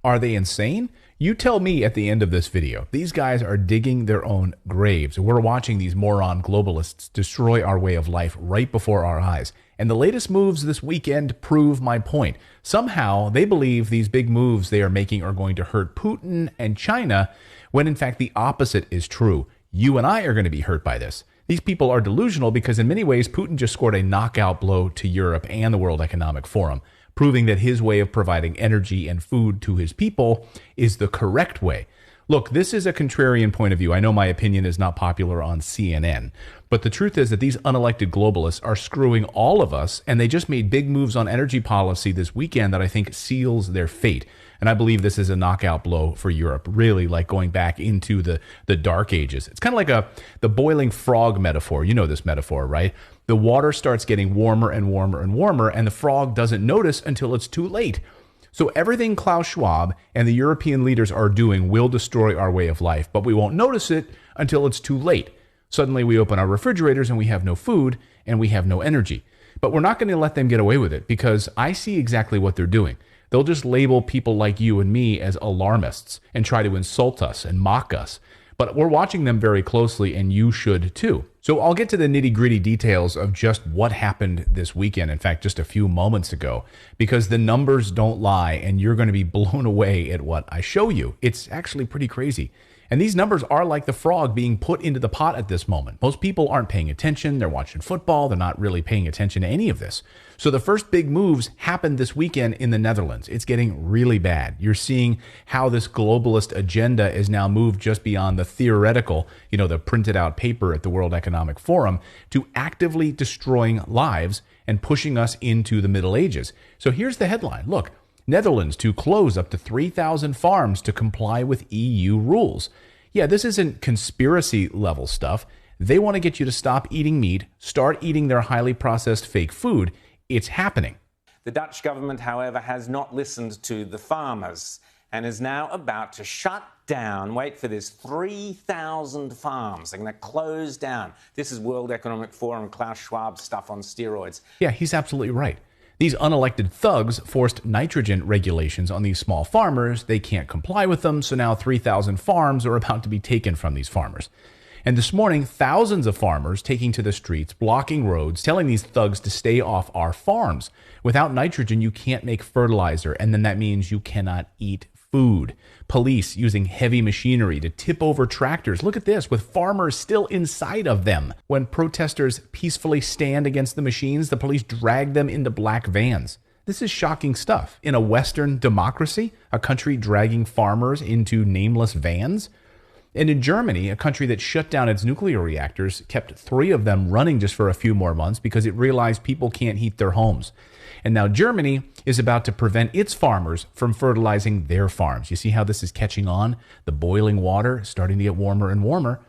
Are they insane? You tell me at the end of this video. These guys are digging their own graves. We're watching these moron globalists destroy our way of life right before our eyes. And the latest moves this weekend prove my point. Somehow, they believe these big moves they are making are going to hurt Putin and China, when in fact the opposite is true. You and I are going to be hurt by this. These people are delusional because in many ways, Putin just scored a knockout blow to Europe and the World Economic Forum, proving that his way of providing energy and food to his people is the correct way. Look, this is a contrarian point of view. I know my opinion is not popular on CNN, but the truth is that these unelected globalists are screwing all of us, and they just made big moves on energy policy this weekend that I think seals their fate. And I believe this is a knockout blow for Europe, really like going back into the dark ages. It's kind of like the boiling frog metaphor. You know this metaphor, right? The water starts getting warmer and warmer and warmer, and the frog doesn't notice until it's too late. So everything Klaus Schwab and the European leaders are doing will destroy our way of life, but we won't notice it until it's too late. Suddenly we open our refrigerators and we have no food and we have no energy. But we're not going to let them get away with it because I see exactly what they're doing. They'll just label people like you and me as alarmists and try to insult us and mock us. But we're watching them very closely, and you should too. So I'll get to the nitty-gritty details of just what happened this weekend, in fact, just a few moments ago, because the numbers don't lie, and you're going to be blown away at what I show you. It's actually pretty crazy. And these numbers are like the frog being put into the pot at this moment. Most people aren't paying attention. They're watching football. They're not really paying attention to any of this. So the first big moves happened this weekend in the Netherlands. It's getting really bad. You're seeing how this globalist agenda is now moved just beyond the theoretical, the printed out paper at the World Economic Forum, to actively destroying lives and pushing us into the Middle Ages. So here's the headline. Look. Netherlands to close up to 3,000 farms to comply with EU rules. Yeah, this isn't conspiracy level stuff. They want to get you to stop eating meat, start eating their highly processed fake food. It's happening. The Dutch government, however, has not listened to the farmers and is now about to shut down, wait for this, 3,000 farms. They're going to close down. This is World Economic Forum, Klaus Schwab stuff on steroids. Yeah, he's absolutely right. These unelected thugs forced nitrogen regulations on these small farmers. They can't comply with them, so now 3,000 farms are about to be taken from these farmers. And this morning, thousands of farmers taking to the streets, blocking roads, telling these thugs to stay off our farms. Without nitrogen, you can't make fertilizer, and then that means you cannot eat food. Police using heavy machinery to tip over tractors. Look at this, with farmers still inside of them. When protesters peacefully stand against the machines, the police drag them into black vans. This is shocking stuff. In a Western democracy, a country dragging farmers into nameless vans? And in Germany, a country that shut down its nuclear reactors, kept 3 of them running just for a few more months because it realized people can't heat their homes. And now Germany is about to prevent its farmers from fertilizing their farms. You see how this is catching on? The boiling water is starting to get warmer and warmer.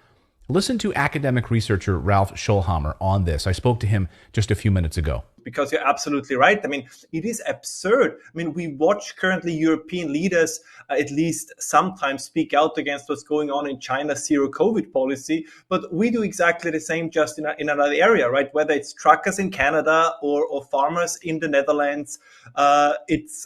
Listen to academic researcher Ralph Schulhammer on this. I spoke to him just a few minutes ago. Because you're absolutely right. I mean, it is absurd. I mean, we watch currently European leaders at least sometimes speak out against what's going on in China's zero COVID policy, but we do exactly the same just in another area, right? Whether it's truckers in Canada or farmers in the Netherlands, it's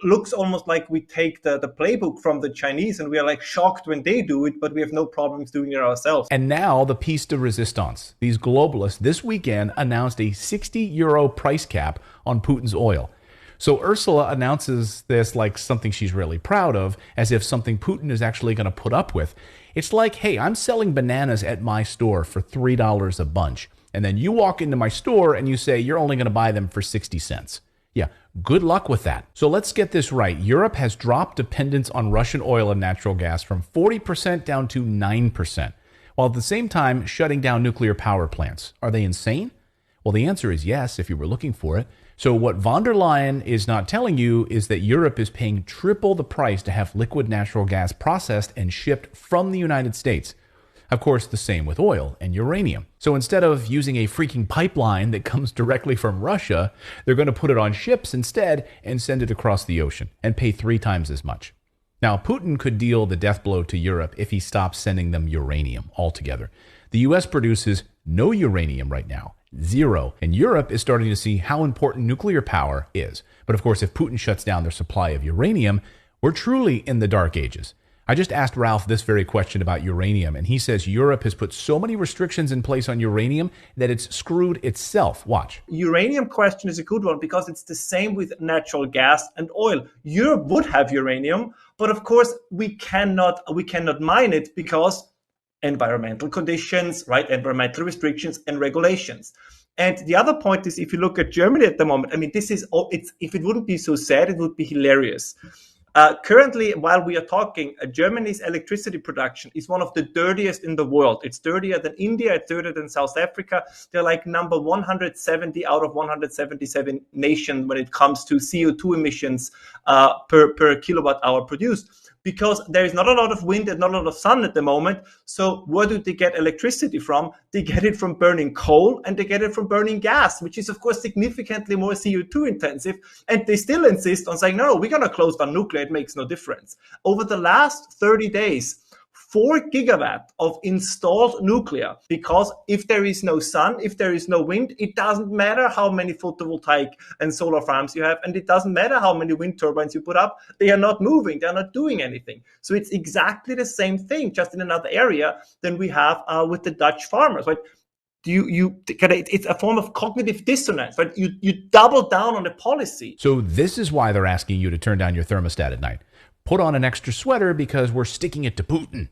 looks almost like we take the playbook from the Chinese and we are like shocked when they do it, but we have no problems doing it ourselves. And now the piece de resistance. These globalists this weekend announced a 60 euro price cap on Putin's oil. So Ursula announces this like something she's really proud of, as if something Putin is actually going to put up with. It's like, hey, I'm selling bananas at my store for $3 a bunch. And then you walk into my store and you say you're only going to buy them for 60 cents. Yeah, good luck with that. So let's get this right. Europe has dropped dependence on Russian oil and natural gas from 40% down to 9%, while at the same time shutting down nuclear power plants. Are they insane? Well, the answer is yes, if you were looking for it. So what von der Leyen is not telling you is that Europe is paying triple the price to have liquid natural gas processed and shipped from the United States. Of course, the same with oil and uranium. So instead of using a freaking pipeline that comes directly from Russia, they're going to put it on ships instead and send it across the ocean and pay 3 times as much. Now, Putin could deal the death blow to Europe if he stops sending them uranium altogether. The U.S. produces no uranium right now, 0. And Europe is starting to see how important nuclear power is. But of course, if Putin shuts down their supply of uranium, We're truly in the dark ages. I just asked Ralph this very question about uranium, and he says Europe has put so many restrictions in place on uranium that it's screwed itself. Watch. Uranium question is a good one because it's the same with natural gas and oil. Europe would have uranium, but of course we cannot mine it because environmental conditions, right? Environmental restrictions and regulations. And the other point is, if you look at Germany at the moment, I mean, if it wouldn't be so sad, it would be hilarious. Currently, while we are talking, Germany's electricity production is one of the dirtiest in the world. It's dirtier than India, it's dirtier than South Africa. They're like number 170 out of 177 nations when it comes to CO2 emissions per kilowatt hour produced. Because there is not a lot of wind and not a lot of sun at the moment. So where do they get electricity from? They get it from burning coal and they get it from burning gas, which is, of course, significantly more CO2 intensive. And they still insist on saying, no, we're going to close down nuclear. It makes no difference. Over the last 30 days, 4 gigawatt of installed nuclear, because if there is no sun, if there is no wind, it doesn't matter how many photovoltaic and solar farms you have, and it doesn't matter how many wind turbines you put up, they are not moving, they're not doing anything. So it's exactly the same thing, just in another area than we have with the Dutch farmers, right? It's a form of cognitive dissonance, right? You double down on the policy. So this is why they're asking you to turn down your thermostat at night. Put on an extra sweater because we're sticking it to Putin.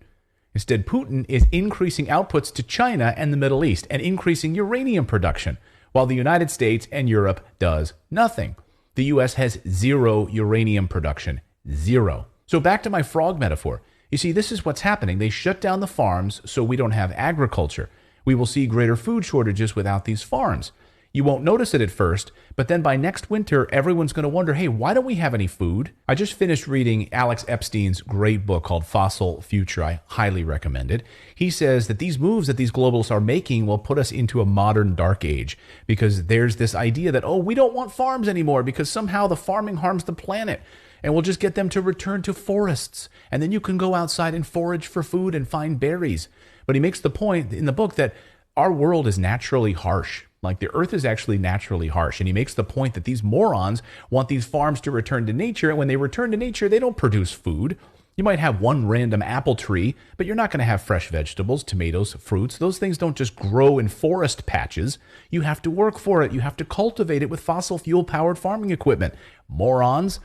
Instead, Putin is increasing outputs to China and the Middle East and increasing uranium production, while the United States and Europe does nothing. The U.S. has zero uranium production. Zero. So back to my frog metaphor. You see, this is what's happening. They shut down the farms so we don't have agriculture. We will see greater food shortages without these farms. You won't notice it at first, but then by next winter, everyone's going to wonder, hey, why don't we have any food? I just finished reading Alex Epstein's great book called Fossil Future. I highly recommend it. He says that these moves that these globalists are making will put us into a modern dark age because there's this idea that, oh, we don't want farms anymore because somehow the farming harms the planet. And we'll just get them to return to forests. And then you can go outside and forage for food and find berries. But he makes the point in the book that our world is naturally harsh. Like the earth is actually naturally harsh. And he makes the point that these morons want these farms to return to nature. And when they return to nature, they don't produce food. You might have one random apple tree, but you're not going to have fresh vegetables, tomatoes, fruits. Those things don't just grow in forest patches. You have to work for it. You have to cultivate it with fossil fuel powered farming equipment. Morons.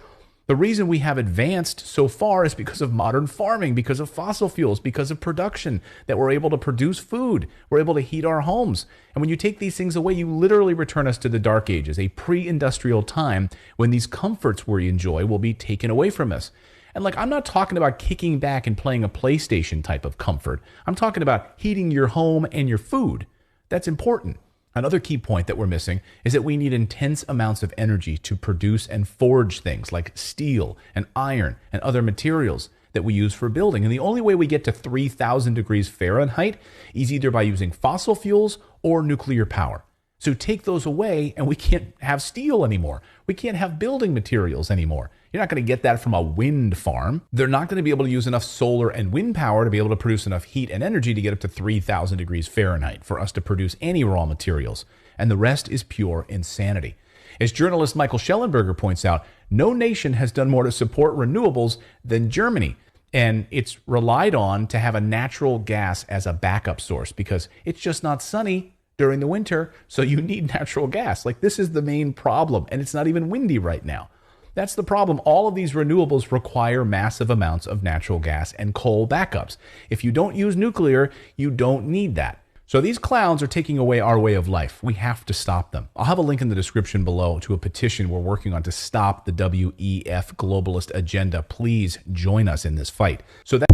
The reason we have advanced so far is because of modern farming, because of fossil fuels, because of production, that we're able to produce food. We're able to heat our homes. And when you take these things away, you literally return us to the dark ages, a pre-industrial time when these comforts we enjoy will be taken away from us. And like, I'm not talking about kicking back and playing a PlayStation type of comfort. I'm talking about heating your home and your food. That's important. Another key point that we're missing is that we need intense amounts of energy to produce and forge things like steel and iron and other materials that we use for building. And the only way we get to 3,000 degrees Fahrenheit is either by using fossil fuels or nuclear power. So take those away and we can't have steel anymore. We can't have building materials anymore. You're not going to get that from a wind farm. They're not going to be able to use enough solar and wind power to be able to produce enough heat and energy to get up to 3,000 degrees Fahrenheit for us to produce any raw materials. And the rest is pure insanity. As journalist Michael Schellenberger points out, no nation has done more to support renewables than Germany. And it's relied on to have a natural gas as a backup source because it's just not sunny during the winter. So you need natural gas. Like, this is the main problem. And it's not even windy right now. That's the problem. All of these renewables require massive amounts of natural gas and coal backups. If you don't use nuclear, you don't need that. So these clowns are taking away our way of life. We have to stop them. I'll have a link in the description below to a petition we're working on to stop the WEF globalist agenda. Please join us in this fight. So that